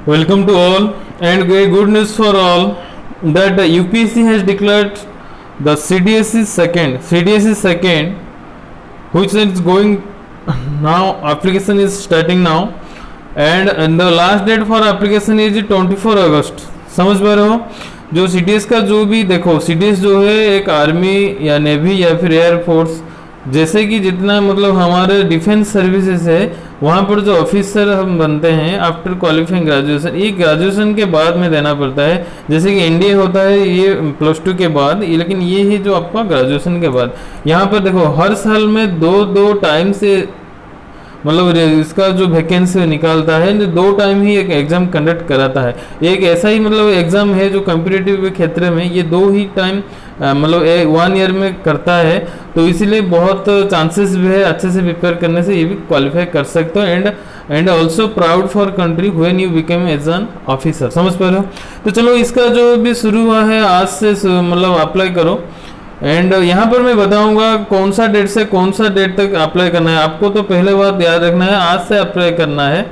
Welcome to all, and good news for all that UPSC has declared the CDSE second, which is going now. Application is starting now, and the last date for application is 24 अगस्त। समझ पा रहे हो? जो CDS का जो भी देखो, CDS जो है एक आर्मी या नेवी या फिर एयरफोर्स जैसे कि जितना मतलब हमारे डिफेंस सर्विसेज है, वहाँ पर जो ऑफिसर हम बनते हैं आफ्टर क्वालिफाइंग ग्रेजुएशन, ये ग्रेजुएशन के बाद में देना पड़ता है। जैसे कि एनडीए होता है ये +2 के बाद, लेकिन ये ही जो आपका ग्रेजुएशन के बाद। यहाँ पर देखो हर साल में दो टाइम से मतलब इसका जो वैकेंसी निकालता है, जो 2 टाइम ही एक एग्ज़ाम कंडक्ट कराता है। एक ऐसा ही मतलब एग्ज़ाम है जो कम्पिटिटिव के क्षेत्र में ये 2 ही टाइम मतलब 1 ईयर में करता है, तो इसीलिए बहुत चांसेस भी है अच्छे से प्रिपेयर करने से ये भी क्वालिफाई कर सकते हो। And also proud for country when you become as an officer. समझ पा रहे हो? तो चलो इसका जो भी शुरू हुआ है आज से मतलब अप्लाई करो। एंड यहाँ पर मैं बताऊंगा कौन सा डेट से कौन सा डेट तक अप्लाई करना है। आपको तो पहले बात याद रखना है, आज से अप्लाई करना है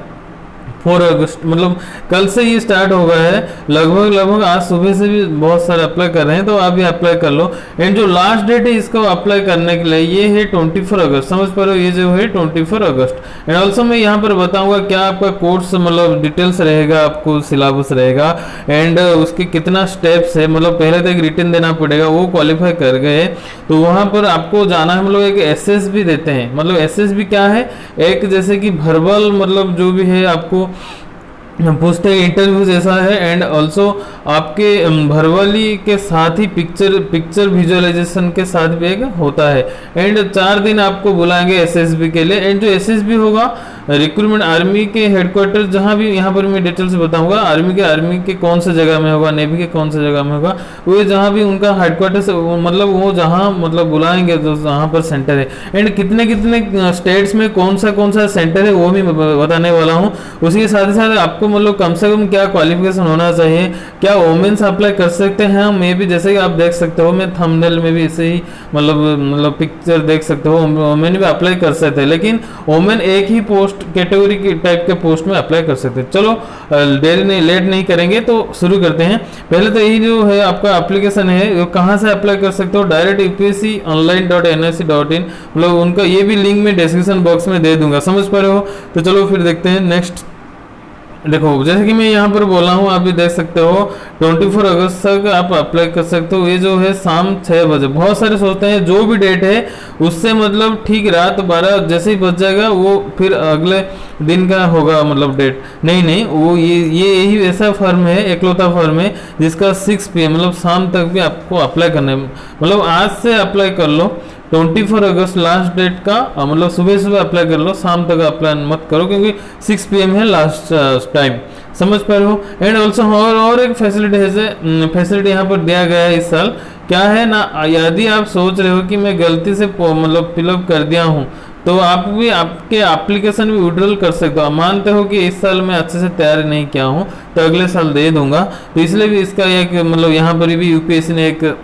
4 अगस्त, मतलब कल से ये स्टार्ट हो गया है। लगभग आज सुबह से भी बहुत सारे अप्लाई कर रहे हैं, तो आप भी अप्लाई कर लो। एंड जो लास्ट डेट है इसको अप्लाई करने के लिए ये है 24 अगस्त। समझ पा रहे हो? ये जो है 24 अगस्त। एंड ऑल्सो मैं यहाँ पर बताऊंगा क्या आपका कोर्स मतलब डिटेल्स रहेगा, आपको सिलेबस रहेगा, एंड उसके कितना स्टेप्स है। मतलब पहले तो एक रिटन देना पड़ेगा, वो क्वालिफाई कर गए तो वहाँ पर आपको जाना है। मतलब एक एसएस भी देते हैं। मतलब एसएस भी क्या है, एक जैसे कि वर्बल मतलब जो भी है आपको पूछते हैं, इंटरव्यू जैसा है। एंड ऑल्सो आपके वर्बली के साथ ही पिक्चर विजुअलाइजेशन के साथ भी एक होता है। एंड 4 दिन आपको बुलाएंगे एसएसबी के लिए। एंड जो एसएसबी होगा रिक्रूटमेंट आर्मी के हेडक्वार्टर, जहाँ भी यहाँ पर मैं डिटेल से बताऊंगा आर्मी के कौन से जगह में होगा, नेवी के कौन से जगह में होगा, वो जहाँ भी उनका हेडक्वार्टर से मतलब वो जहाँ मतलब बुलाएंगे तो जहाँ पर सेंटर है। एंड कितने स्टेट्स में कौन सा सेंटर है वो भी बताने वाला हूँ। उसी के साथ ही साथ आपको मतलब कम से कम क्या क्वालिफिकेशन होना चाहिए, क्या वोमेन्स अप्लाई कर सकते हैं। मे भी जैसे कि आप देख सकते हो, मैं थंबनेल में भी ऐसे ही मतलब पिक्चर देख सकते हो, वोमेन भी अप्लाई कर सकते हैं, लेकिन वोमेन एक ही पोस्ट कैटेगरी के टाइप के पोस्ट में अप्लाई कर सकते हैं। चलो लेट नहीं करेंगे तो शुरू करते हैं। पहले तो यही जो है आपका एप्लीकेशन है, वो कहाँ से अप्लाई कर सकते हो, डायरेक्ट upsconline.nic.in, मतलब उनका ये भी लिंक मैं डिस्क्रिप्शन बॉक्स में दे दूंगा। समझ पा रहे हो? तो चलो फिर देखते हैं नेक्स्ट। देखो जैसे कि मैं यहाँ पर बोला हूँ, आप भी देख सकते हो 24 अगस्त तक आप अप्लाई कर सकते हो। ये जो है शाम 6 बजे। बहुत सारे सोचते हैं जो भी डेट है उससे मतलब ठीक रात 12 जैसे ही बज जाएगा वो फिर अगले दिन का होगा मतलब डेट। नहीं, वो ये यही ऐसा फर्म है, एकलौता फर्म है जिसका 6 PM मतलब शाम तक भी आपको अप्लाई करना है। मतलब आज से अप्लाई कर लो, 24 अगस्त लास्ट डेट का, मतलब सुबह अप्लाई कर लो, शाम तक अप्लाई मत करो क्योंकि 6 PM है लास्ट टाइम। समझ पा रहे हो? एंड ऑल्सो और एक फैसिलिटी यहाँ पर दिया गया है इस साल। क्या है ना, यदि आप सोच रहे हो कि मैं गलती से मतलब फिलअप कर दिया हूँ तो आप भी आपके एप्लीकेशन भी विड्रॉल कर सकते हो। मानते हो कि इस साल मैं अच्छे से तैयारी नहीं किया हूँ तो अगले साल दे दूंगा, तो इसलिए भी इसका एक मतलब यहाँ पर भी यूपीएससी ने एक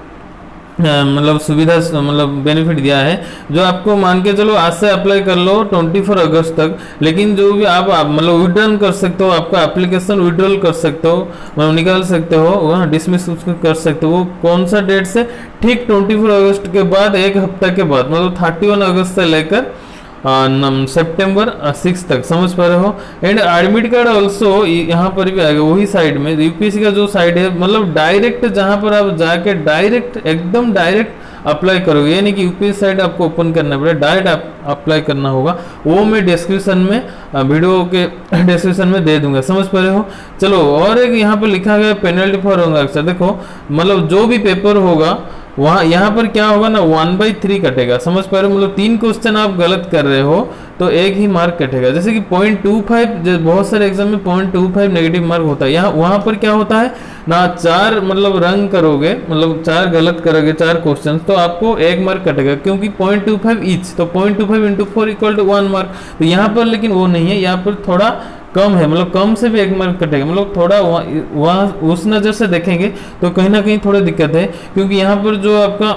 मतलब सुविधा मतलब बेनिफिट दिया है, जो आपको मान के चलो आज से अप्लाई कर लो 24 अगस्त तक। लेकिन जो भी आप मतलब विड्रॉल कर सकते हो, आपका एप्लीकेशन विड्रॉल कर सकते हो, मतलब निकाल सकते हो, वहाँ डिसमिस उसको कर सकते हो। वो कौन सा डेट से, ठीक 24 अगस्त के बाद 1 हफ्ता के बाद, मतलब 31 अगस्त से लेकर सितंबर 6 तक। समझ पा रहे हो? एंड एडमिट कार्ड ऑल्सो यहाँ पर भी आएगा वही साइड में। यूपीएससी का जो साइड है मतलब डायरेक्ट जहाँ पर आप जाके एकदम डायरेक्ट अप्लाई करोगे, यानी कि यूपीएससी साइड आपको ओपन करना पड़ेगा, डायरेक्ट अप्लाई करना होगा। वो मैं डिस्क्रिप्शन में वीडियो के डिस्क्रिप्शन में दे दूंगा। समझ पा रहे हो? चलो और एक यहाँ पर लिखा गया पेनल्टी फॉर होगा। देखो मतलब जो भी पेपर होगा वहाँ यहाँ पर क्या होगा ना 1/3 कटेगा। समझ पा रहे हो? मतलब 3 क्वेश्चन आप गलत कर रहे हो तो 1 ही मार्क कटेगा। जैसे कि 0.25 बहुत सारे एग्जाम में 0.25 नेगेटिव मार्क होता है। यहाँ वहाँ पर क्या होता है ना, 4 मतलब रंग करोगे, मतलब 4 गलत करोगे 4 क्वेश्चन तो आपको 1 मार्क कटेगा, क्योंकि 0.25 ईच, तो 0.25 × 4 = 1 मार्क। तो यहाँ पर लेकिन वो नहीं है, यहाँ पर थोड़ा कम है, मतलब कम से भी 1 मार्क कटेगा। मतलब थोड़ा वहाँ उस नज़र से देखेंगे तो कहीं ना कहीं थोड़ा दिक्कत है, क्योंकि यहाँ पर जो आपका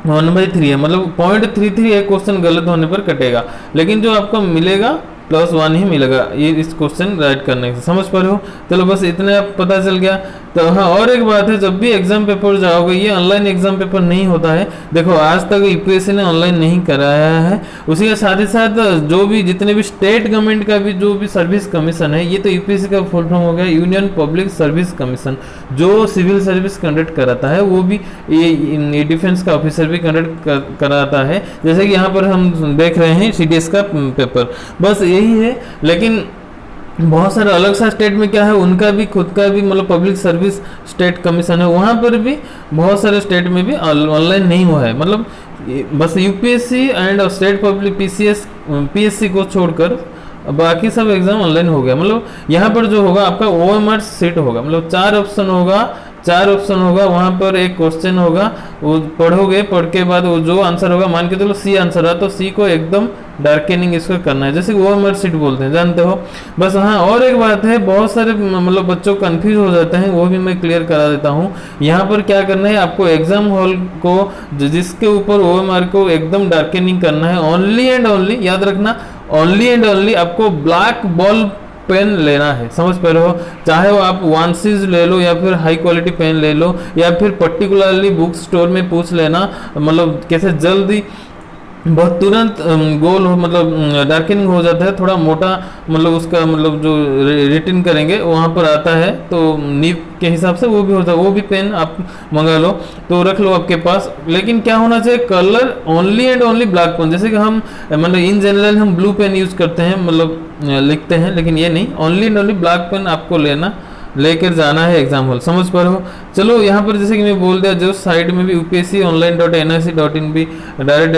1/3 है, मतलब 0.33 एक क्वेश्चन गलत होने पर कटेगा, लेकिन जो आपका मिलेगा +1 ही मिलेगा ये इस क्वेश्चन राइट करने से। समझ पा रहे हो? चलो बस इतने पता चल गया। तो हाँ, और एक बात है, जब भी एग्जाम पेपर जाओगे, ये ऑनलाइन एग्जाम पेपर नहीं होता है। देखो आज तक यूपीएससी ने ऑनलाइन नहीं कराया है। उसी के साथ ही साथ जो भी जितने भी स्टेट गवर्नमेंट का भी जो भी सर्विस कमीशन है, ये तो यूपीएससी का फुल फॉर्म हो गया यूनियन पब्लिक सर्विस कमीशन, जो सिविल सर्विस कंडक्ट कराता है, वो भी ये डिफेंस का ऑफिसर भी कंडक्ट कराता है। जैसे कि यहाँ पर हम देख रहे हैं सीडीएस का पेपर, बस यही है। लेकिन बहुत सारे अलग सा स्टेट में क्या है, उनका भी खुद का भी मतलब पब्लिक सर्विस स्टेट कमीशन है, वहाँ पर भी बहुत सारे स्टेट में भी ऑनलाइन नहीं हुआ है। मतलब बस UPSC and state public PSC को छोड़कर बाकी सब एग्जाम ऑनलाइन हो गया। मतलब यहाँ पर जो होगा आपका ओएमआर सीट होगा, मतलब 4 ऑप्शन होगा, वहाँ पर एक क्वेश्चन होगा, वो पढ़ोगे, पढ़ के बाद वो जो आंसर होगा, मान के चलो सी आंसर है तो सी को एकदम डार्केनिंग इसको करना है, जैसे वो ओएमआर सीट बोलते हैं, जानते हो। बस हाँ, और एक बात है, बहुत सारे मतलब बच्चों कंफ्यूज हो जाते हैं, वो भी मैं क्लियर करा देता हूँ। यहाँ पर क्या करना है, आपको एग्जाम हॉल को जिसके ऊपर ओएमआर को एकदम डार्केनिंग करना है, ओनली एंड ओनली, याद रखना, ओनली एंड ओनली आपको ब्लैक बॉल पेन लेना है। समझ पा रहे हो? चाहे वो आप वांसीज ले लो या फिर हाई क्वालिटी पेन ले लो, या फिर पर्टिकुलरली बुक स्टोर में पूछ लेना, मतलब कैसे जल्दी बहुत तुरंत गोल हो, मतलब डार्कनिंग हो जाता है, थोड़ा मोटा, मतलब उसका मतलब जो रिटिन करेंगे वहाँ पर आता है, तो नीब के हिसाब से वो भी होता है, वो भी पेन आप मंगा लो, तो रख लो आपके पास। लेकिन क्या होना चाहिए, colour only and only black pen. जैसे कि हम मतलब इन जनरल हम ब्लू पेन यूज़ करते हैं, मतलब लिखते हैं, लेकिन ये नहीं, only and only black pen आपको लेकर जाना है एग्जाम हॉल। समझ पा रहे हो? चलो यहाँ पर जैसे कि मैं बोल दिया, जो साइट में भी upsconline.nic.in भी डायरेक्ट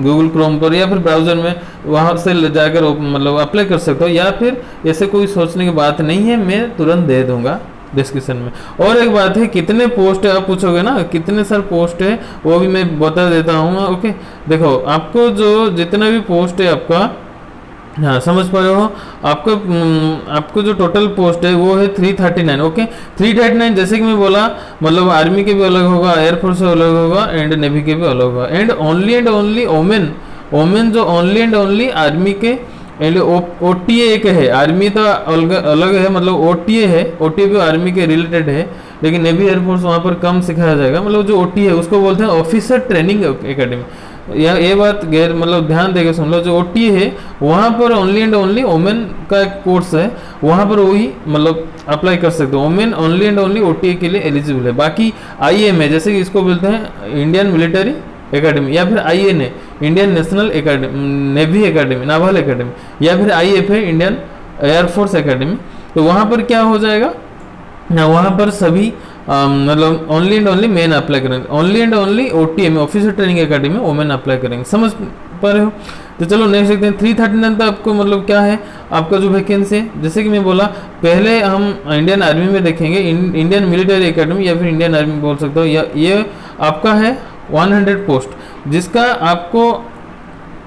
गूगल क्रोम पर या फिर ब्राउजर में वहाँ से जाकर मतलब अप्लाई कर सकते हो, या फिर ऐसे कोई सोचने की बात नहीं है, मैं तुरंत दे दूंगा डिस्क्रिप्शन में। और एक बात है, कितने पोस्ट है, आप पूछोगे ना कितने सर पोस्ट है, वो भी मैं बता देता हूँ। ओके, देखो आपको जो जितना भी पोस्ट है आपका, हाँ समझ पा रहे हो, आपको जो टोटल पोस्ट है वो है 339। ओके, 339 जैसे कि मैं बोला, मतलब आर्मी के भी अलग होगा, एयरफोर्स से अलग होगा, एंड नेवी के भी अलग होगा, एंड ओनली ओमेन जो ओनली एंड ओनली आर्मी के एंड ओटीए एक है, आर्मी तो अलग है, मतलब ओटीए है, ओटीए भी आर्मी के रिलेटेड है, लेकिन नेवी एयरफोर्स वहाँ पर कम सिखाया जाएगा। मतलब जो ओटीए है उसको बोलते हैं ऑफिसर ट्रेनिंग एकेडमी। ये बात गैर मतलब ध्यान देके सुन लो, जो ओटी है वहाँ पर ओनली एंड ओनली ओमेन का एक कोर्स है, वहाँ पर वही मतलब अप्लाई कर सकते हो, women only and only OTA के लिए एलिजिबल है। बाकी आईएम है, जैसे कि इसको बोलते हैं इंडियन मिलिट्री एकेडमी, या फिर INA Indian national academy, navy academy, novel academy, या फिर आईएफ है इंडियन एयरफोर्स एकेडमी। तो वहाँ पर क्या हो जाएगा ना, वहाँ पर सभी मतलब only and only men apply करेंगे, only and only OTM officer training academy women apply करेंगे। समझ पा रहे हो? तो चलो नेक्स्ट देखते हैं। 339 तो आपको मतलब क्या है, आपका जो वैकेंसी है, जैसे कि मैं बोला, पहले हम इंडियन आर्मी में देखेंगे, इंडियन मिलिट्री एकेडमी या फिर इंडियन आर्मी बोल सकते हो, ये आपका है 100 पोस्ट, जिसका आपको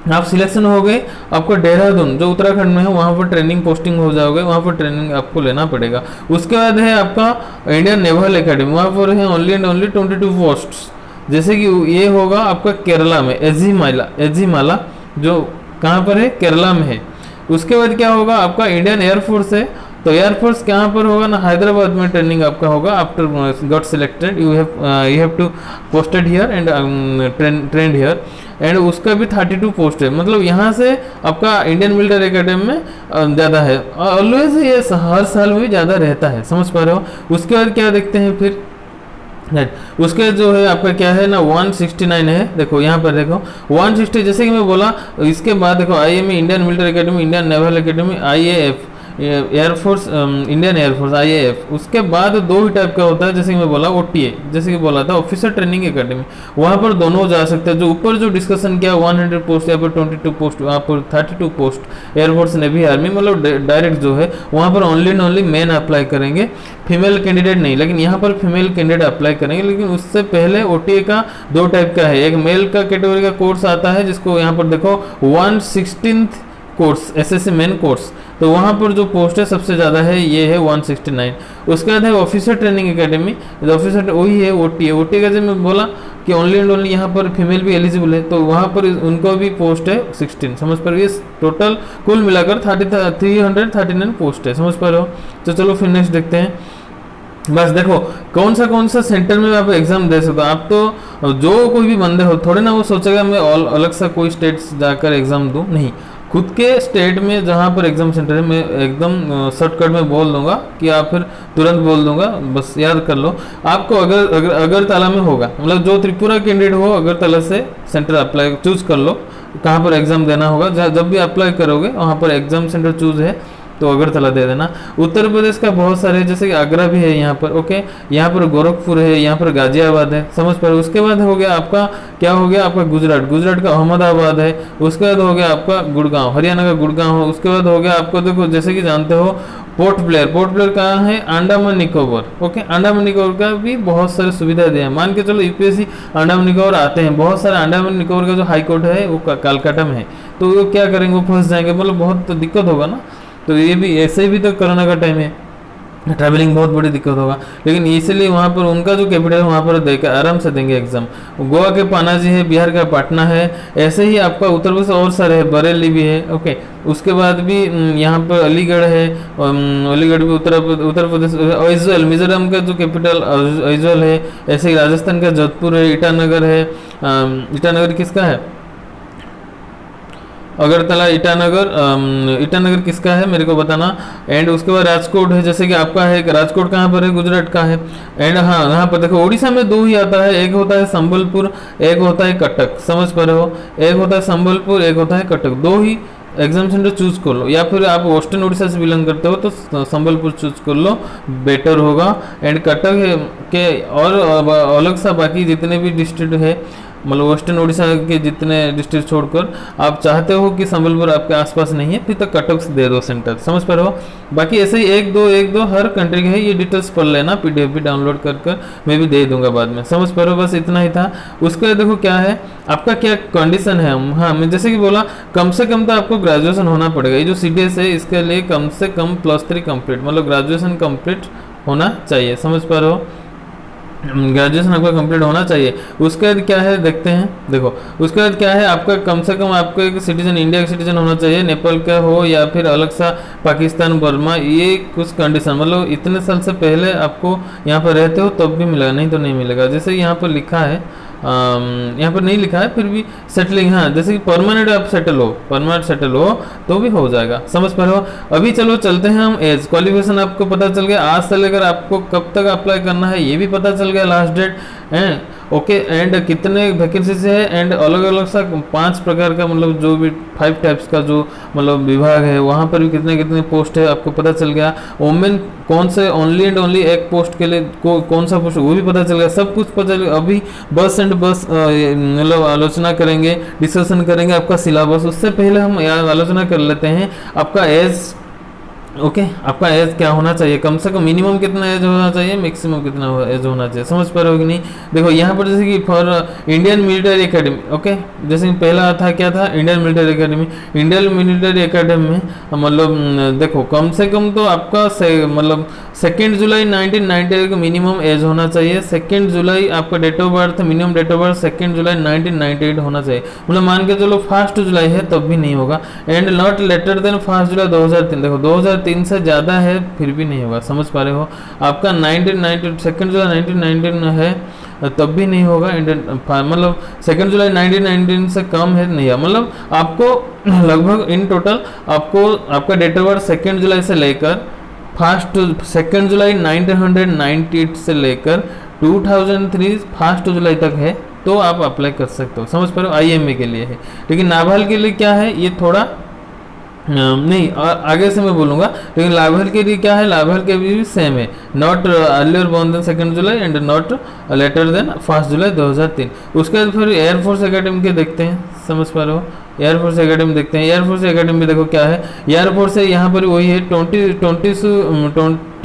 आप सिलेक्शन हो गए, आपको देहरादून जो उत्तराखंड में है वहाँ पर ट्रेनिंग पोस्टिंग हो जाओगे, वहाँ पर ट्रेनिंग आपको लेना पड़ेगा। उसके बाद है आपका इंडियन नेवल एकेडमी, वहाँ पर है ओनली एंड ओनली 22 पोस्ट्स, जैसे कि ये होगा आपका केरला में, एजीमाला जो कहाँ पर है, केरला में है। उसके बाद क्या होगा, आपका इंडियन एयरफोर्स है, तो एयरफोर्स कहाँ पर होगा ना, हैदराबाद में ट्रेनिंग आपका होगा। After got selected you have to posted here and trained here, and उसका भी 32 पोस्ट है। मतलब यहाँ से आपका इंडियन मिलिट्री एकेडमी में ज़्यादा है, ऑलवेज ये हर साल भी ज़्यादा रहता है। समझ पा रहे हो? उसके बाद क्या देखते हैं फिर, उसके जो है आपका क्या है ना 169 है, देखो यहाँ पर देखो 160, जैसे कि मैं बोला। इसके बाद देखो IMA Indian military academy, Indian naval academy, IAF air force, Indian air force IAF. उसके बाद दो ही टाइप का होता है, जैसे कि मैं बोला ओटीए, जैसे कि बोला था ऑफिसर ट्रेनिंग एकेडमी, वहाँ पर दोनों जा सकते हैं। जो ऊपर जो डिस्कशन किया 100 पोस्ट, यहाँ पर 22 पोस्ट, वहाँ पर 32 पोस्ट एयरफोर्स नेवी आर्मी, मतलब डायरेक्ट जो है वहाँ पर only and only men apply करेंगे, फीमेल कैंडिडेट नहीं। लेकिन यहाँ पर फीमेल कैंडिडेट अप्लाई करेंगे, लेकिन उससे पहले ओटीए का दो टाइप का है, एक मेल का कैटेगरी का कोर्स आता है, जिसको यहाँ पर देखो 116th course, SSC main course, तो वहाँ पर जो पोस्ट है सबसे ज़्यादा है, ये है 169। उसके बाद है ऑफिसर ट्रेनिंग अकेडमी, ऑफिसर वही है OT है। OT का जब मैं बोला कि ओनली एंड ओनली यहाँ पर फीमेल भी एलिजिबल है, तो वहाँ पर उनको भी पोस्ट है 16। समझ पा रहे हो, ये टोटल कुल मिलाकर 339 पोस्ट है। समझ पा रहे हो। तो चलो फिर नेक्स्ट देखते हैं। बस देखो कौन सा सेंटर में आप एग्जाम दे सकते हो। आप तो जो कोई भी बंदे हो थोड़े ना वो सोचेगा मैं अलग सा कोई स्टेट जाकर एग्जाम दूं, नहीं, खुद के स्टेट में जहाँ पर एग्जाम सेंटर है मैं एकदम शॉर्टकट में बोल दूंगा कि आप फिर तुरंत बोल दूंगा, बस याद कर लो। आपको अगरतला में होगा, मतलब जो त्रिपुरा कैंडिडेट हो अगरतला से सेंटर अप्लाई चूज कर लो, कहाँ पर एग्जाम देना होगा। जब भी अप्लाई करोगे वहाँ पर एग्जाम सेंटर चूज है तो अगरतला दे देना। उत्तर प्रदेश का बहुत सारे जैसे कि आगरा भी है यहाँ पर, ओके, यहाँ पर गोरखपुर है, यहाँ पर गाजियाबाद है। समझ पा रहे हो। उसके बाद हो गया आपका क्या हो गया आपका गुजरात का अहमदाबाद है। उसके बाद हो गया आपका गुड़गांव, हरियाणा का गुड़गांव है। उसके बाद हो गया आपको देखो जैसे कि जानते हो पोर्ट ब्लेयर कहाँ है, अंडमान निकोबार, ओके, अंडमान निकोबार का भी बहुत सारी सुविधा दिया है। मान के चलो यूपीएससी अंडमान निकोबार आते हैं, बहुत सारे अंडमान निकोबार का जो हाई कोर्ट है वो कलकत्ता में है, तो वो क्या करेंगे, वो फंस जाएंगे, मतलब बहुत तो दिक्कत होगा ना। तो ये भी ऐसे भी तो कोरोना का टाइम है, ट्रैवलिंग बहुत बड़ी दिक्कत होगा, लेकिन इसलिए वहाँ पर उनका जो कैपिटल है वहाँ पर देकर आराम से देंगे एग्जाम। गोवा के पनाजी है, बिहार का पटना है, ऐसे ही आपका उत्तर प्रदेश और सारे है, बरेली भी है, ओके। उसके बाद भी यहाँ पर अलीगढ़ है, अलीगढ़ भी उत्तर प्रदेश। aizawl मिजोरम का जो कैपिटल aizawl है, ऐसे ही राजस्थान का जोधपुर है, ईटानगर है, ईटानगर किसका है, अगरतला, ईटानगर किसका है मेरे को बताना। एंड उसके बाद राजकोट है, जैसे कि आपका है राजकोट कहाँ पर है, गुजरात का है। एंड हाँ यहाँ पर देखो उड़ीसा में दो ही आता है, एक होता है संबलपुर, एक होता है कटक। समझ पा रहे हो, एक होता है संबलपुर, एक होता है कटक, दो ही एग्जाम सेंटर चूज कर लो। या फिर आप वेस्टर्न उड़ीसा से बिलोंग करते हो तो संबलपुर चूज कर लो, बेटर होगा। एंड कटक के और अलग सा बाकी जितने भी डिस्ट्रिक्ट है, मतलब वेस्टर्न उड़ीसा के जितने डिस्ट्रिक्ट छोड़कर आप चाहते हो कि संबलपुर आपके आसपास नहीं है, फिर तो कटक से दे दो सेंटर। समझ पा रहे हो। बाकी ऐसे ही एक दो हर कंट्री के है, ये डिटेल्स पढ़ लेना, PDF भी डाउनलोड कर मैं भी दे दूंगा बाद में। समझ पा रहे हो, बस इतना ही था। उसके देखो क्या है आपका क्या कंडीशन है। हाँ मैं जैसे कि बोला कम से कम तो आपको ग्रेजुएशन होना पड़ेगा। ये जो CDS है इसके लिए कम से कम +3 कंप्लीट, मतलब ग्रेजुएशन कंप्लीट होना चाहिए। समझ पा रहे हो, ग्रेजुएशन आपका कंप्लीट होना चाहिए। उसके बाद क्या है देखते हैं, देखो उसके बाद क्या है आपका कम से कम आपको एक सिटीजन, इंडिया का सिटीजन होना चाहिए, नेपाल का हो या फिर अलग सा पाकिस्तान, बर्मा, ये कुछ कंडीशन, मतलब इतने साल से पहले आपको यहाँ पर रहते हो तब भी मिलेगा, नहीं तो नहीं मिलेगा। जैसे यहाँ पर लिखा है, यहाँ पर नहीं लिखा है फिर भी सेटलिंग, हाँ जैसे कि परमानेंट आप परमानेंट सेटल हो तो भी हो जाएगा। समझ पा रहे हो। अभी चलो चलते हैं हम एज क्वालिफिकेशन, आपको पता चल गया आज से लेकर आपको कब तक अप्लाई करना है ये भी पता चल गया, लास्ट डेट है, ओके। एंड कितने वैकेंसीज है, एंड अलग अलग सा 5 प्रकार का, मतलब जो भी 5 टाइप्स का जो मतलब विभाग है वहाँ पर भी कितने कितने पोस्ट है आपको पता चल गया। वोमेन कौन से ओनली एंड ओनली एक पोस्ट के लिए कौन सा पोस्ट वो भी पता चल गया, सब कुछ पता चल गया। अभी बस मतलब आलोचना करेंगे, डिस्कशन करेंगे आपका सिलेबस। उससे पहले हम आलोचना कर लेते हैं आपका एज, ओके आपका एज क्या होना चाहिए, कम से कम मिनिमम कितना एज होना चाहिए, मैक्सिमम कितना एज होना चाहिए। समझ पा रहे हो कि नहीं। देखो यहाँ पर जैसे कि for Indian military academy, okay, जैसे कि पहला था क्या था, Indian military academy. Indian military academy में मतलब देखो कम से कम तो आपका मतलब 2 जुलाई 1998 का मिनिमम एज होना चाहिए। 2 जुलाई आपका date of birth, minimum date of birth 2 जुलाई 1998 होना चाहिए। मतलब मान के चलो 1 जुलाई है तब भी नहीं होगा। एंड नॉट लेटर देन 1 जुलाई 2003, देखो 2003 से ज़्यादा है फिर भी नहीं होगा। समझ पा रहे हो। आपका 2 जुलाई 1919 है तब भी नहीं होगा। मतलब 2 जुलाई 1919 से कम है नहीं है, मतलब आपको लगभग इन टोटल आपको आपका डेट ऑफ बर्थ 2 जुलाई से लेकर 2 जुलाई 1998 से लेकर 2003 1 जुलाई तक है तो आप अप्लाई कर सकते हो। समझ पा रहे हो। IMA के लिए है, लेकिन नाभाल के लिए क्या है ये थोड़ा नहीं आगे से मैं बोलूँगा। लेकिन लाभल के लिए क्या है, लाभल के भी सेम है, नॉट अर्लियर बोर्न देन 2 जुलाई एंड नॉट लेटर देन 1 जुलाई 2003। उसके बाद फिर एयरफोर्स एकेडमी के देखते हैं। समझ पा रहे हो। एयरफोर्स एकेडमी देखते हैं। एयरफोर्स एकेडमी देखो क्या है, एयरफोर्स है यहाँ पर वही है 20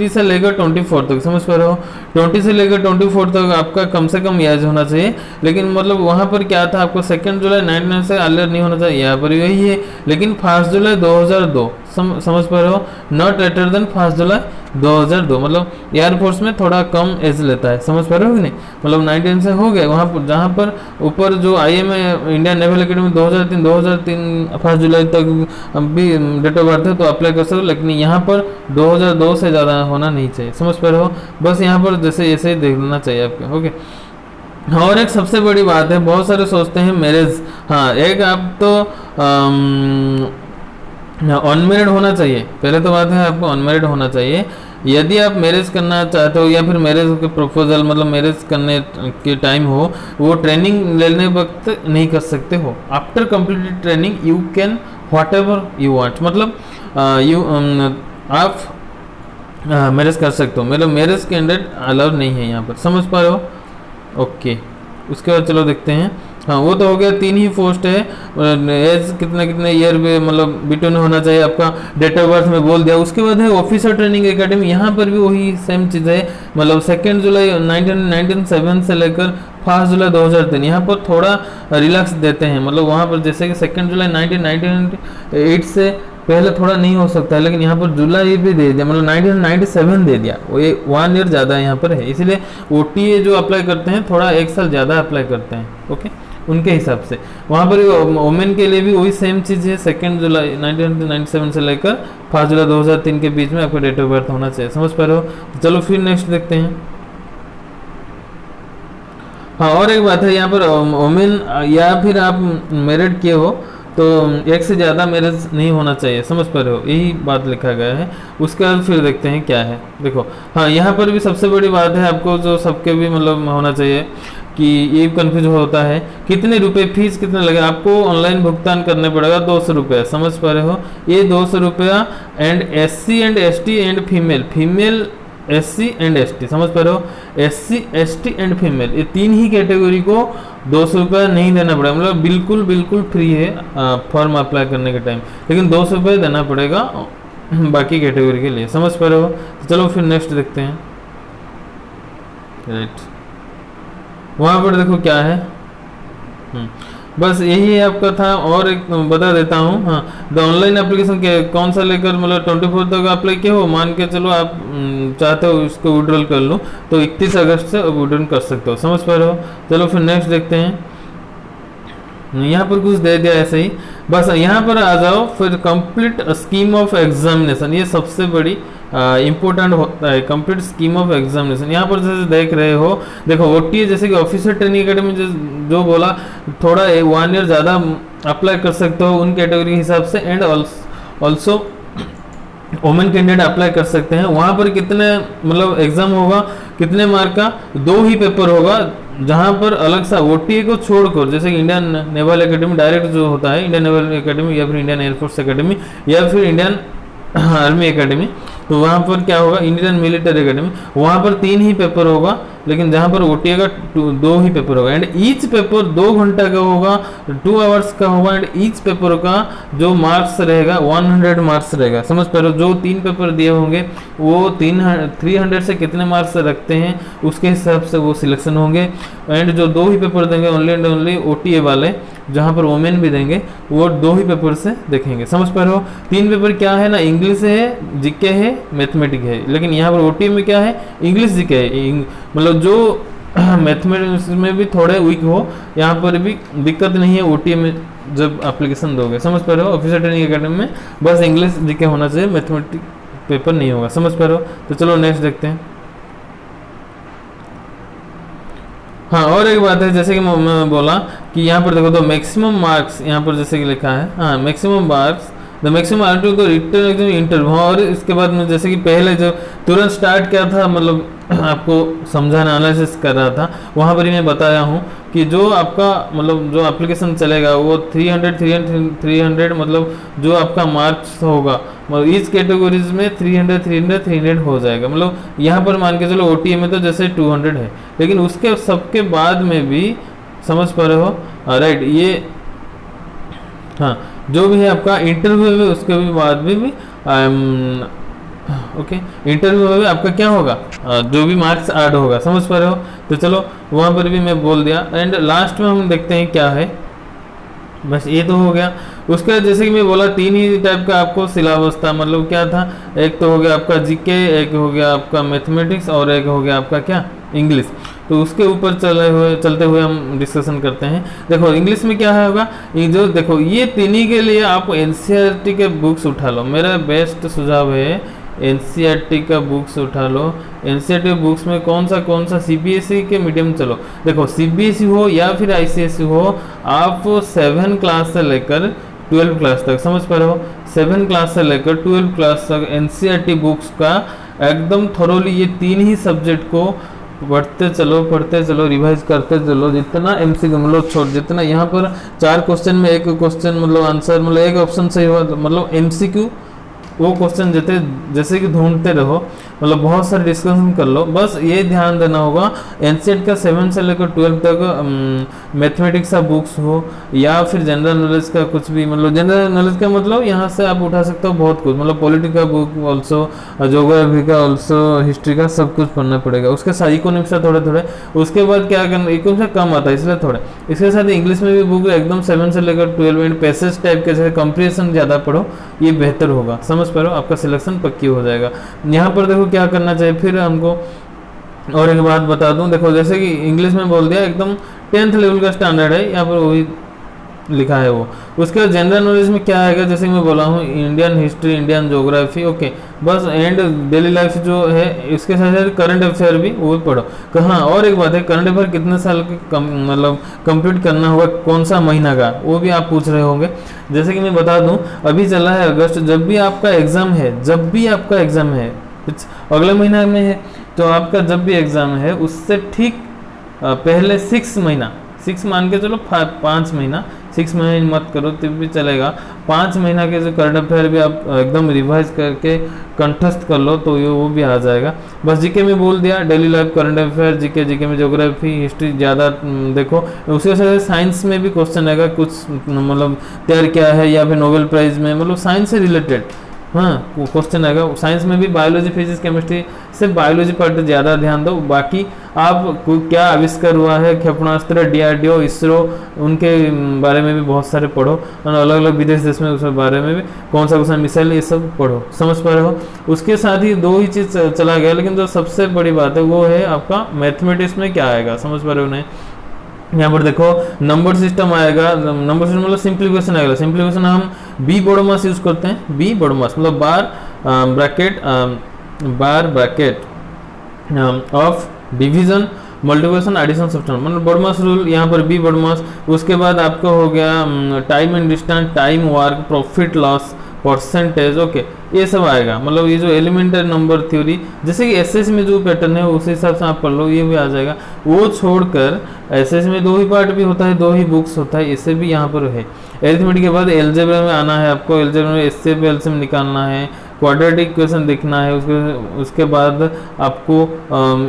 से लेकर 24 तक। समझ पा रहे हो। 20 से लेकर 24 तक आपका कम से कम एज होना चाहिए। लेकिन मतलब वहाँ पर क्या था आपको 2 जुलाई 1999 से अर्लियर नहीं होना चाहिए, यहाँ पर यही है। लेकिन 1 जुलाई 2002 समझ पा रहे हो, नॉट लेटर देन 1 जुलाई 2002, मतलब एयरफोर्स में थोड़ा कम एज लेता है, समझ पा रहे हो कि नहीं, मतलब 19 से हो गया वहाँ पर, जहाँ पर ऊपर जो IM इंडियन नेवल अकेडमी 2003 1 जुलाई तक भी डेट ऑफ बर्थ है तो अप्लाई कर सकते हो, लेकिन यहाँ पर 2002 से ज़्यादा होना नहीं चाहिए, समझ पा रहे हो, बस यहाँ पर जैसे ऐसे ही देखना चाहिए आपके। ओके, और एक सबसे बड़ी बात है, बहुत सारे सोचते हैं मैरिज, हाँ एक आप तो अनमेरिड होना चाहिए, पहले तो बात है आपको अनमेरिड होना चाहिए। यदि आप मैरिज करना चाहते हो या फिर मैरिज के प्रपोजल मतलब मैरिज करने के टाइम हो, वो ट्रेनिंग लेने वक्त नहीं कर सकते हो। After completed training you can what ever you want, मतलब आप मैरिज कर सकते हो, मतलब मैरिज कैंडिडेट अलाउड नहीं है यहाँ पर, समझ पा रहे हो। ओके, उसके बाद चलो देखते हैं। हाँ वो तो हो गया, 3 ही पोस्ट है, एज कितने कितने ईयर में मतलब बिटवीन होना चाहिए, आपका डेट ऑफ बर्थ में बोल दिया। उसके बाद है ऑफिसर ट्रेनिंग एकेडमी, यहाँ पर भी वही सेम चीज़ है, मतलब 2 जुलाई 1997 से लेकर 1 जुलाई 2003, यहाँ पर थोड़ा रिलैक्स देते हैं, मतलब वहाँ पर जैसे कि 2 जुलाई 1998 से पहले थोड़ा नहीं हो सकता है, लेकिन यहाँ पर जुलाई भी दे दिया, मतलब 1997 दे दिया, वो 1 ईयर ज़्यादा यहाँ पर है, इसलिए OTA जो अप्लाई करते हैं थोड़ा 1 साल ज़्यादा अप्लाई करते हैं। ओके, उनके हिसाब से वहाँ पर वोमेन के लिए भी वही सेम चीज़ है, 2 जुलाई 1997 से लेकर 1 जुलाई 2003 के बीच में आपका डेट ऑफ बर्थ होना चाहिए, समझ पा रहे हो। तो चलो फिर नेक्स्ट देखते हैं। हाँ और एक बात है यहाँ पर वोमेन या फिर आप मैरिड किए हो तो 1 से ज़्यादा मैरिज नहीं होना चाहिए, समझ पा रहे हो, यही बात लिखा गया है। उसके बाद फिर देखते हैं क्या है, देखो हाँ यहाँ पर भी सबसे बड़ी बात है आपको जो सबके भी मतलब होना चाहिए कि ये कंफ्यूज होता है, कितने रुपए फीस कितने लगे, आपको ऑनलाइन भुगतान करने पड़ेगा 200 रुपये, समझ पा रहे हो, ये 200 रुपया। And SC and ST and female SC and ST, समझ पा रहे हो, SC ST एंड फीमेल, ये 3 ही कैटेगरी को 200 रुपये नहीं देना पड़ेगा, मतलब बिल्कुल फ्री है फॉर्म अप्लाई करने के टाइम, लेकिन 200 रुपये देना पड़ेगा बाकी कैटेगरी के लिए, समझ पा रहे हो। तो चलो फिर नेक्स्ट देखते हैं। राइट, वहाँ पर देखो क्या है, बस यही आपका था। और एक बता देता हूँ, हाँ द ऑनलाइन एप्लीकेशन के कौन सा लेकर मतलब 24 तक अप्लाई किया हो, मान के चलो आप चाहते हो इसको विड्रॉल कर लो तो 31 अगस्त से विड्रॉल कर सकते हो, समझ पा रहे हो। चलो फिर नेक्स्ट देखते हैं, यहाँ पर कुछ दे दिया ऐसे ही, बस यहाँ पर आ जाओ। फिर कंप्लीट स्कीम ऑफ एग्जामिनेशन, ये सबसे बड़ी इम्पोर्टेंट होता है, कंप्लीट स्कीम ऑफ एग्जामिनेशन। यहाँ पर जैसे देख रहे हो, देखो OTA जैसे कि ऑफिसर ट्रेनिंग एकेडमी जो बोला थोड़ा 1 ईयर ज़्यादा अप्लाई कर सकते हो उन कैटेगरी के हिसाब से, and also women candidate apply कर सकते हैं। वहाँ पर कितने मतलब एग्जाम होगा, कितने मार्क का, 2 ही पेपर होगा, जहाँ पर अलग सा OTA को छोड़कर जैसे कि इंडियन नेवल एकेडमी डायरेक्ट जो होता है, इंडियन नेवल एकेडमी या फिर इंडियन एयरफोर्स एकेडमी या फिर इंडियन आर्मी एकेडमी, तो वहाँ पर क्या होगा, इंडियन मिलिट्री एकेडमी, वहाँ पर 3 ही पेपर होगा, लेकिन जहाँ पर OTA का 2 ही पेपर होगा। एंड ईच पेपर 2 घंटा का होगा, 2 आवर्स का होगा। एंड ईच पेपर का जो मार्क्स रहेगा 100 मार्क्स रहेगा, समझ पा रहे हो। जो 3 पेपर दिए होंगे वो 300 से कितने मार्क्स रखते हैं उसके हिसाब से वो सिलेक्शन होंगे। एंड जो 2 ही पेपर देंगे ओनली एंड ओनली OTA वाले, जहाँ पर वोमेन भी देंगे, वो 2 ही पेपर से देखेंगे, समझ पा रहे हो। 3 पेपर क्या है ना, इंग्लिश है, जीके है, मैथमेटिक है, लेकिन यहाँ पर OTA में क्या है, इंग्लिश जीके है, मतलब जो मैथमेटिक्स में भी थोड़े वीक हो, यहाँ पर भी दिक्कत नहीं है OTA में जब एप्लीकेशन दोगे, समझ पा रहे हो। ऑफिसर ट्रेनिंग एकेडमी में बस इंग्लिश जीके होना चाहिए, मैथमेटिक पेपर नहीं होगा, समझ पा रहे हो। तो चलो नेक्स्ट देखते हैं। हाँ और एक बात है, जैसे कि मैं बोला कि यहाँ पर देखो तो मैक्सिमम मार्क्स यहाँ पर जैसे कि लिखा है, हाँ maximum marks the maximum article को रिटर्न एग्जाम इंटरव्यू। और इसके बाद में जैसे कि पहले जब तुरंत स्टार्ट किया था, मतलब आपको समझाना एनालिसिस कर रहा था, वहाँ पर ही मैं बताया हूँ कि जो आपका मतलब जो एप्लीकेशन चलेगा वो 300 मतलब जो आपका मार्क्स होगा, मतलब इस कैटेगरीज में 300 हो जाएगा। मतलब यहाँ पर मान के चलो OTA में तो जैसे 200 है, लेकिन उसके सबके बाद में भी, समझ पा रहे हो, राइट, ये हाँ जो भी है आपका इंटरव्यू में, उसके भी बाद में भी ओके इंटरव्यू में भी आपका क्या होगा, जो भी मार्क्स ऐड होगा, समझ पा रहे हो। तो चलो वहाँ पर भी मैं बोल दिया। एंड लास्ट में हम देखते हैं क्या है, बस ये तो हो गया। उसके बाद जैसे कि मैं बोला 3 ही टाइप का आपको सिलेबस था, मतलब क्या था, एक तो हो गया आपका जीके, एक हो गया आपका मैथमेटिक्स और एक हो गया आपका क्या, इंग्लिश। तो उसके ऊपर चलते हुए हम डिस्कशन करते हैं। देखो इंग्लिश में क्या है होगा, ये जो देखो ये तीनों के लिए आप एनसीईआरटी के बुक्स उठा लो, मेरा बेस्ट सुझाव है एनसीईआरटी का बुक्स उठा लो। एनसीईआरटी बुक्स में कौन सा सीबीएसई के मीडियम, चलो देखो सीबीएसई हो या फिर आईसीएसई हो, आप 7 क्लास से लेकर 12 क्लास तक, समझ पा रहे हो, 7 क्लास से लेकर 12 क्लास तक एनसीईआरटी बुक्स का एकदम थोरोली ये 3 ही सब्जेक्ट को पढ़ते चलो, रिवाइज करते चलो। जितना एमसीक्यू मतलब छोड़, जितना यहाँ पर 4 क्वेश्चन में एक क्वेश्चन मतलब आंसर, मतलब एक ऑप्शन सही हुआ, मतलब एमसीक्यू वो क्वेश्चन जैसे कि ढूंढते रहो, मतलब बहुत सारे डिस्कशन कर लो। बस ये ध्यान देना होगा एनसीईआरटी का 7 से लेकर 12 तक मैथमेटिक्स का बुक्स हो या फिर जनरल नॉलेज का कुछ भी, मतलब जनरल नॉलेज का मतलब यहाँ से आप उठा सकते हो बहुत कुछ, मतलब पॉलिटी का बुक ऑल्सो, ज्योग्राफी का ऑल्सो, हिस्ट्री का सब कुछ पढ़ना पड़ेगा। उसके साथ इकोनॉमिक्स का थोड़े, उसके बाद क्या करना, इकोनॉमिक्स कम आता है इसलिए थोड़े, इसके साथ इंग्लिश में भी बुक एकदम 7 से लेकर 12 एंड पैसेज टाइप के, जैसे कंप्रीहेंशन ज़्यादा पढ़ो, ये बेहतर होगा, समझ पा रहे हो, आपका सिलेक्शन पक्की हो जाएगा। यहाँ पर देखो क्या करना चाहिए फिर हमको, और एक बात बता दूं, देखो जैसे कि इंग्लिश में बोल दिया एकदम 10th लेवल का स्टैंडर्ड है, यहाँ पर वही लिखा है वो। उसके बाद जनरल नॉलेज में क्या आएगा, जैसे मैं बोला हूँ Indian history, Indian geography, okay बस, एंड डेली लाइफ जो है, इसके साथ साथ करंट अफेयर भी वो भी पढ़ो। कहाँ, और एक बात है, करंट अफेयर कितने साल के मतलब कंप्लीट करना होगा, कौन सा महीना का, वो भी आप पूछ रहे होंगे। जैसे कि मैं बता दूं अभी चला है अगस्त, जब भी आपका एग्जाम है, अगले महीना में है, तो आपका जब भी एग्जाम है उससे ठीक पहले 6 मान के चलो, 5 महीना, 6 महीने मत करो तब भी चलेगा, 5 महीना के जो करंट अफेयर भी आप एकदम रिवाइज करके कंठस्थ कर लो, तो ये वो भी आ जाएगा। बस जीके में बोल दिया, daily life, current affair, GK में ज्योग्राफी, हिस्ट्री ज़्यादा देखो। उसके साथ साइंस में भी क्वेश्चन आएगा कुछ, मतलब तैयार क्या है, या फिर नोबेल प्राइज़ में, मतलब साइंस से रिलेटेड हाँ क्वेश्चन आएगा। साइंस में भी बायोलॉजी, फिजिक्स, केमिस्ट्री, सिर्फ बायोलॉजी पार्ट ज़्यादा ध्यान दो, बाकी आप क्या आविष्कार हुआ है, क्षेपणास्त्र, डीआरडीओ, इसरो, उनके बारे में भी बहुत सारे पढ़ो, और अलग अलग विदेश देश में उस बारे में भी कौन सा मिसाइल, ये सब पढ़ो, समझ पा रहे हो। उसके साथ ही 2 ही चीज़ चला गया, लेकिन जो सबसे बड़ी बात है वो है आपका मैथमेटिक्स में क्या आएगा, समझ पा रहे हो नहीं। यहाँ पर देखो नंबर सिस्टम आएगा, नंबर सिस्टम मतलब सिंप्लीफिकेशन आएगा। सिंप्लीफिकेशन हम बी बॉडोमास यूज करते हैं, बी बॉडोमास मतलब bar bracket of division, multiplication, addition, subtraction, मतलब बॉडोमास रूल, यहाँ पर बी बॉडोमास। उसके बाद आपको हो गया time and distance, time work, profit loss, percentage, okay ये सब आएगा। मतलब ये जो एलिमेंटरी नंबर थ्योरी, जैसे कि एसएस में जो पैटर्न है उस हिसाब से आप पढ़ लो, ये भी आ जाएगा। वो छोड़कर एसएस में 2 ही पार्ट भी होता है, 2 ही बुक्स होता है, इसे भी यहाँ पर है। एरिथमेटिक के बाद एलजेब्रा में आना है आपको, एलजेब्रा में एसएफ एलसीएम निकालना है, क्वाड्रेटिक इक्वेशन देखना है, उसके बाद आपको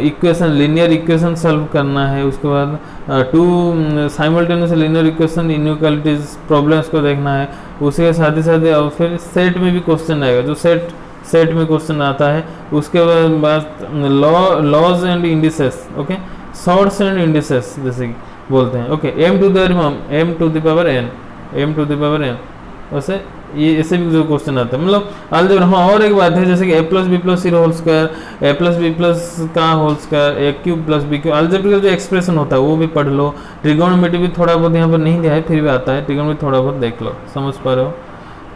इक्वेशन, लीनियर इक्वेशन सॉल्व करना है, उसके बाद 2 simultaneous linear equation, inequalities problems को देखना है। उसके साथ ही साथ और फिर सेट में भी क्वेश्चन आएगा, जो सेट में क्वेश्चन आता है। उसके बाद laws and indices, okay shorts and indices जैसे कि बोलते हैं, okay m to the power n, वैसे ये ऐसे भी जो क्वेश्चन आता है, मतलब अलजेब्रा। हाँ और एक बात है, जैसे कि a plus B plus C whole square, a plus B plus का whole square, A cube plus B cube, algebra का जो एक्सप्रेशन होता है वो भी पढ़ लो। ट्रिगोनोमेट्री भी थोड़ा बहुत यहाँ पर नहीं दिया है, फिर भी आता है, ट्रिगोनोमेट्री थोड़ा बहुत देख लो, समझ पा रहे हो।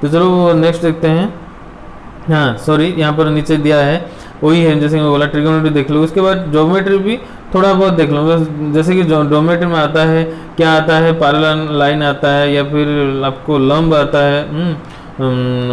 तो चलो नेक्स्ट देखते हैं। हाँ सॉरी, यहाँ पर नीचे दिया है वही है, जैसे मैं बोला ट्रिगोनोमेट्री देख लो। उसके बाद ज्योमेट्री भी थोड़ा बहुत देख लो, जैसे कि ज्योमेट्री में आता है क्या आता है, पैरेलल लाइन आता है या फिर आपको लंब आता है।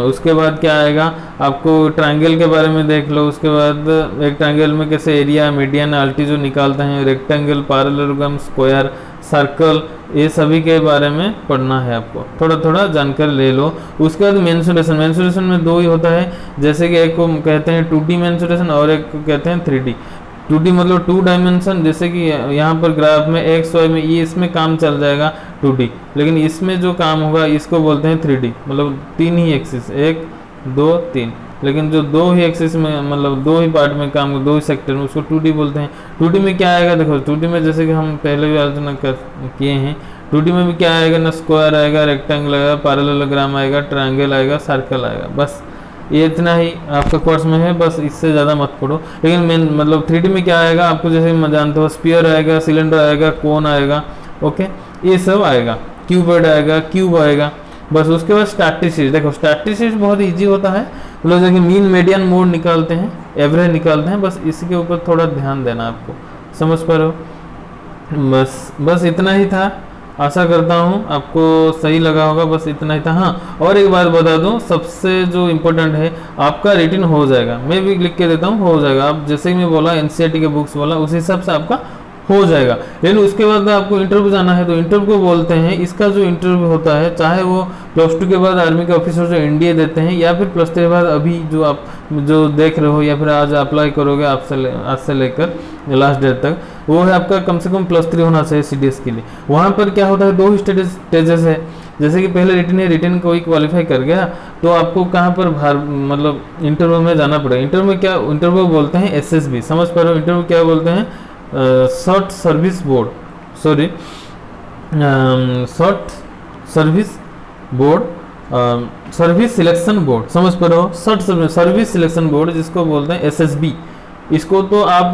उसके बाद क्या आएगा, आपको ट्रायंगल के बारे में देख लो। उसके बाद एक ट्रायंगल में कैसे एरिया, मीडियन, अल्टीट्यूड निकालते हैं, रेक्टेंगल, पैरेललोग्राम, स्क्वायर, सर्कल, ये सभी के बारे में पढ़ना है आपको, थोड़ा थोड़ा जानकारी ले लो। उसके बाद मेंसुरेशन में 2 ही होता है, जैसे कि एक को कहते हैं 2D मेंसुरेशन और एक को कहते हैं 3D। 2D मतलब 2 डायमेंशन, जैसे कि यहाँ पर ग्राफ में एक्स वाई में ये इसमें काम चल जाएगा 2D, लेकिन इसमें जो काम होगा इसको बोलते हैं 3D, मतलब 3 ही एक्सिस, 1 2 3, लेकिन जो 2 ही एक्सिस में मतलब 2 ही पार्ट में काम, 2 ही सेक्टर में, उसको 2D बोलते हैं। 2D में क्या आएगा, देखो 2D में जैसे कि हम पहले भी आलोचना किए हैं, 2D में भी क्या आएगा ना, स्क्वायर आएगा, रेक्टेंगल आएगा, पैरेललोग्राम आएगा, ट्रायंगल आएगा, सर्कल आएगा। बस ये इतना ही आपका कोर्स में है, बस इससे ज़्यादा मत पढ़ो। लेकिन मेन मतलब 3D में क्या आएगा आपको, जैसे मैं जानते हो, स्फीयर आएगा, सिलेंडर आएगा, कोन आएगा, ओके, ये सब आएगा, क्यूबॉइड आएगा, क्यूब आएगा। बस उसके बाद स्टैटिस्टिक्स, देखो स्टैटिस्टिक्स बहुत इजी होता है, मतलब जैसे मीन मीडियन मोड निकालते हैं, एवरेज निकालते हैं, बस इसी के ऊपर थोड़ा ध्यान देना आपको, समझ पा रहे हो। बस इतना ही था, आशा करता हूँ आपको सही लगा होगा, बस इतना ही था। हाँ, और एक बात बता दूँ, सबसे जो इम्पोर्टेंट है, आपका रिटन हो जाएगा, मैं भी लिख के देता हूँ, हो जाएगा। आप जैसे कि मैं बोला एनसीईआरटी के बुक्स बोला, उस हिसाब से आपका हो जाएगा। लेकिन उसके बाद आपको इंटरव्यू जाना है, तो इंटरव्यू को बोलते हैं, इसका जो इंटरव्यू होता है, चाहे वो +2 के बाद आर्मी के ऑफिसर जो एनडीए देते हैं, या फिर +3 के बाद अभी जो आप जो देख रहे हो, या फिर आज अप्लाई करोगे आज से लेकर लास्ट डेट तक, वो है आपका कम से कम +3 होना चाहिए सीडीएस के लिए। वहाँ पर क्या होता है, 2 स्टेजेस है। जैसे कि पहले रिटन है, रिटन कोई क्वालिफाई कर गया तो आपको कहाँ पर मतलब इंटरव्यू में जाना पड़ेगा। इंटरव्यू में क्या, इंटरव्यू बोलते हैं एसएसबी, समझ पा रहे हो। इंटरव्यू क्या बोलते हैं, short service board, sorry short service board, service selection board, समझ पा रहे हो, शॉर्ट सर्विस सिलेक्शन बोर्ड जिसको बोलते हैं एसएसबी। इसको तो आप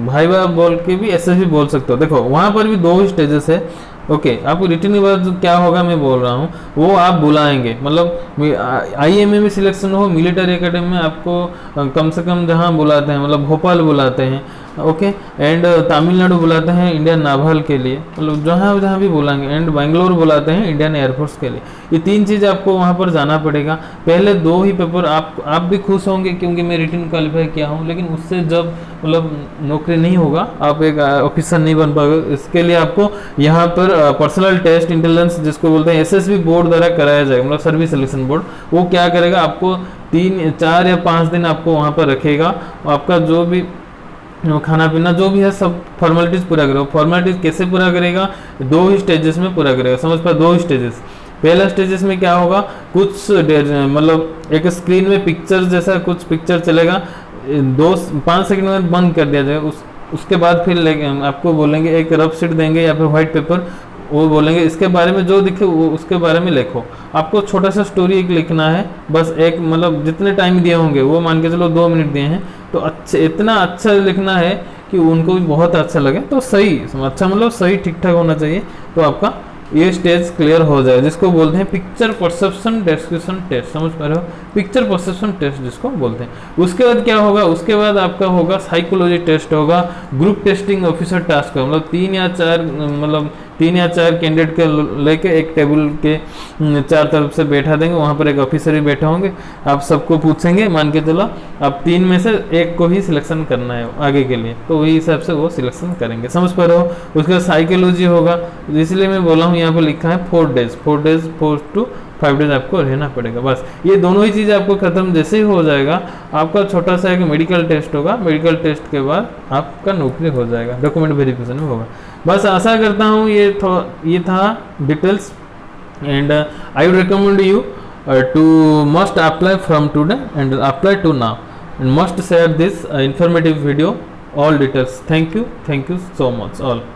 भाई बोल के भी एसएसबी बोल सकते हो। देखो वहाँ पर भी 2 स्टेजेस है, ओके। आपको रिटन के बाद क्या होगा मैं बोल रहा हूँ, वो आप बुलाएंगे, मतलब आईएमए में सिलेक्शन हो, मिलिट्री एकेडमी में आपको कम से कम जहाँ बुलाते हैं, मतलब भोपाल बुलाते हैं, ओके, एंड तमिलनाडु बुलाते हैं इंडियन नावल के लिए, मतलब जहाँ भी बुलाएंगे, एंड बेंगलोर बुलाते हैं इंडियन एयरफोर्स के लिए। ये 3 चीज़ आपको वहाँ पर जाना पड़ेगा। पहले 2 ही पेपर आप भी खुश होंगे क्योंकि मैं रिटन क्वालिफाई किया हूँ, लेकिन उससे जब मतलब नौकरी नहीं होगा, आप एक ऑफिसर नहीं बन पाओगे। इसके लिए आपको यहाँ पर पर्सनल टेस्ट इंटेलिजेंस जिसको बोलते हैं एसएसबी बोर्ड द्वारा कराया जाएगा, मतलब सर्विस सिलेक्शन बोर्ड। वो क्या करेगा, आपको 3, 4 या 5 दिन आपको वहाँ पर रखेगा। आपका जो भी खाना पीना जो भी है सब फॉर्मेलिटीज़ पूरा करेगा। फॉर्मेलिटीज़ कैसे पूरा करेगा, 2 ही स्टेजेस में पूरा करेगा, समझ पा, 2 स्टेजेस। पहला स्टेजेस में क्या होगा, कुछ मतलब एक स्क्रीन में पिक्चर जैसा कुछ पिक्चर चलेगा, 5 सेकंड में बंद कर दिया जाएगा। उसके बाद फिर आपको बोलेंगे एक रफ शीट देंगे या फिर व्हाइट पेपर, वो बोलेंगे इसके बारे में जो दिखे वो उसके बारे में लिखो। आपको छोटा सा स्टोरी एक लिखना है, बस एक, मतलब जितने टाइम दिए होंगे वो मान के चलो 2 मिनट दिए हैं, तो अच्छे इतना अच्छा लिखना है कि उनको भी बहुत अच्छा लगे, तो सही अच्छा मतलब सही ठीक ठाक होना चाहिए, तो आपका ये स्टेज क्लियर हो जाए, जिसको बोलते हैं पिक्चर परसेप्शन डेस्क्रिप्शन टेस्ट, समझ पा रहे हो, पिक्चर परसेप्शन टेस्ट जिसको बोलते हैं। उसके बाद क्या होगा, उसके बाद आपका होगा साइकोलॉजी टेस्ट होगा, ग्रुप टेस्टिंग ऑफिसर टास्क होगा, मतलब 3 या 4 कैंडिडेट के लेके एक टेबल के 4 तरफ से बैठा देंगे, वहाँ पर एक ऑफिसर भी बैठे होंगे, आप सबको पूछेंगे, मान के चलो आप 3 में से एक को ही सिलेक्शन करना है आगे के लिए, तो वही हिसाब से वो सिलेक्शन करेंगे, समझ पा रहे हो। उसके बाद साइकोलॉजी होगा, इसलिए मैं बोला हूँ यहाँ पर लिखा है 4 डेज 4 to 5 डेज आपको रहना पड़ेगा। बस ये दोनों ही चीज़ें आपको खत्म जैसे ही हो जाएगा, आपका छोटा सा एक मेडिकल टेस्ट होगा, मेडिकल टेस्ट के बाद आपका नौकरी हो जाएगा, डॉक्यूमेंट वेरिफिकेशन में होगा। बस आशा करता हूँ ये था details, and I would recommend you to must apply from today and apply to now and must share this informative video all details. Thank you so much all.